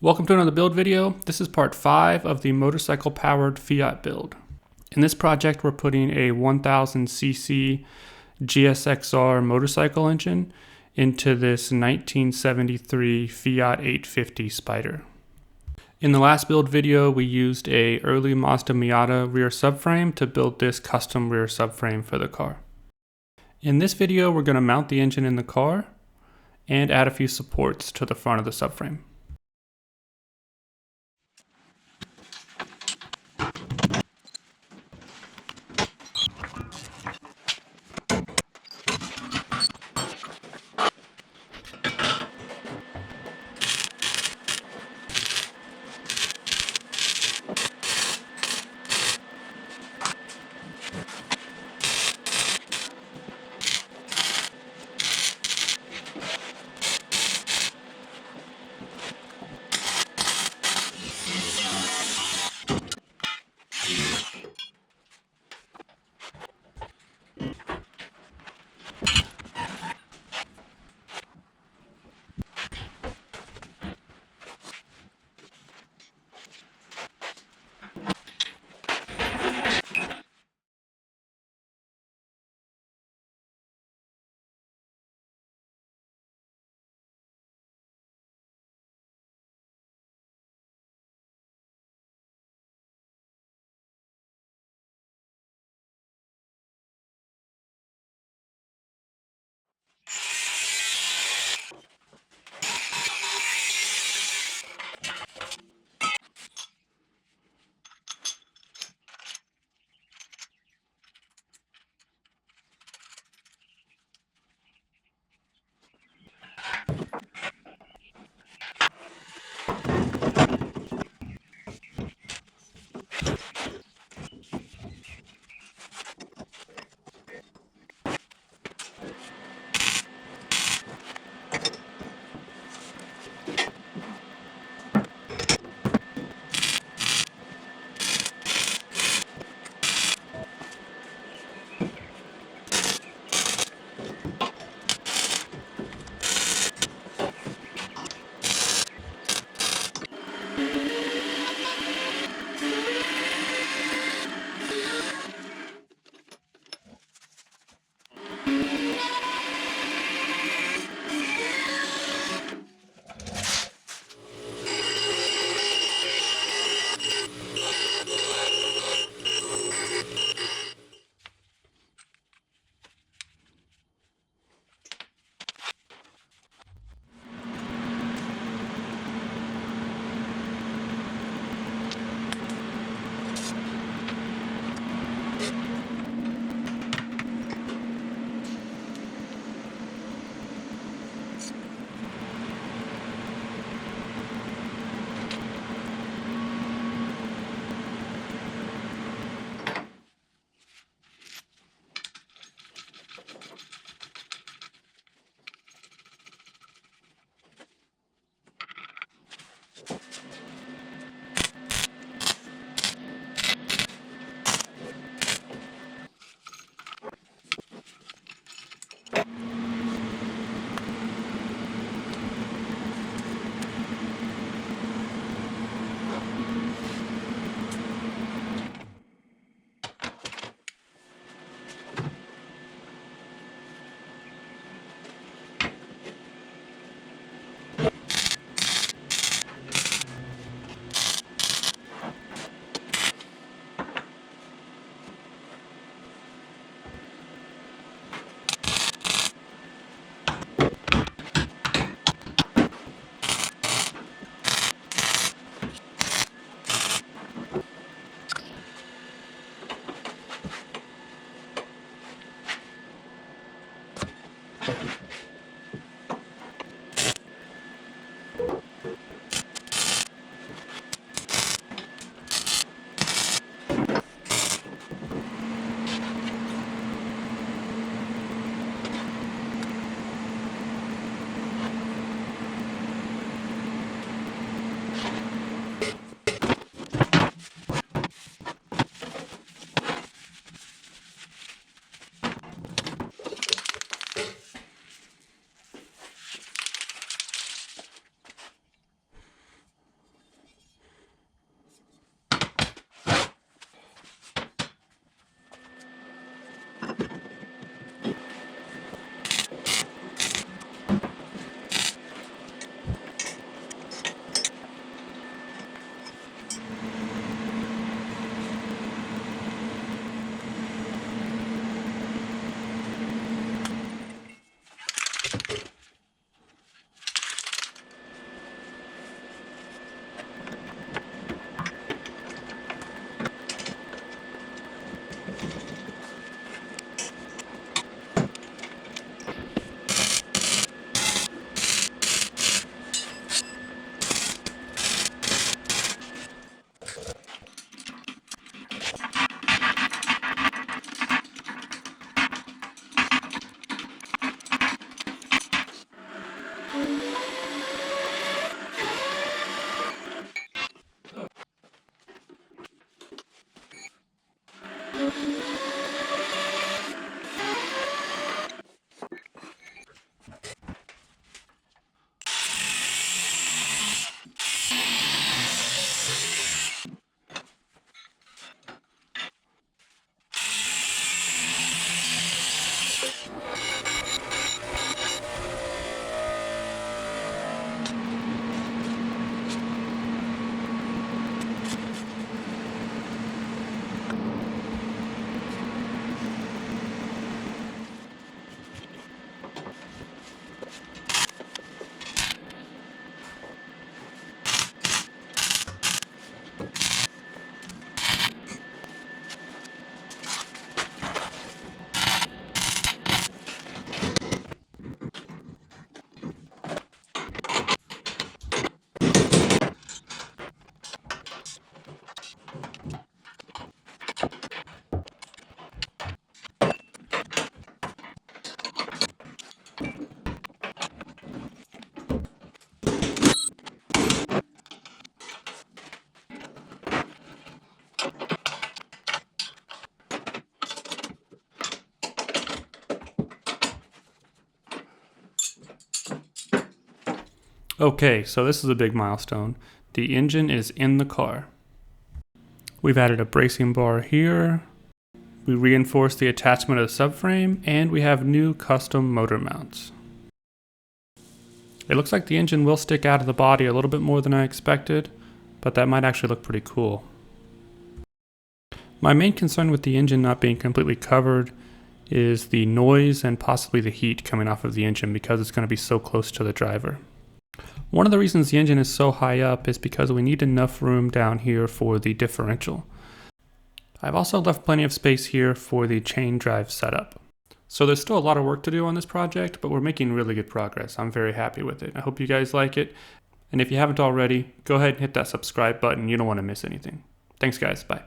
Welcome to another build video. This is part 5 of the motorcycle powered Fiat build. In this project, we're putting a 1000cc GSXR motorcycle engine into this 1973 Fiat 850 Spider. In the last build video, we used a early Mazda Miata rear subframe to build this custom rear subframe for the car. In this video, we're going to mount the engine in the car and add a few supports to the front of the subframe. Okay, so this is a big milestone. The engine is in the car. We've added a bracing bar here. We reinforced the attachment of the subframe, and we have new custom motor mounts. It looks like the engine will stick out of the body a little bit more than I expected, but that might actually look pretty cool. My main concern with the engine not being completely covered is the noise and possibly the heat coming off of the engine because it's going to be so close to the driver. One of the reasons the engine is so high up is because we need enough room down here for the differential. I've also left plenty of space here for the chain drive setup. So there's still a lot of work to do on this project, but we're making really good progress. I'm very happy with it. I hope you guys like it. And if you haven't already, go ahead and hit that subscribe button. You don't want to miss anything. Thanks guys, bye.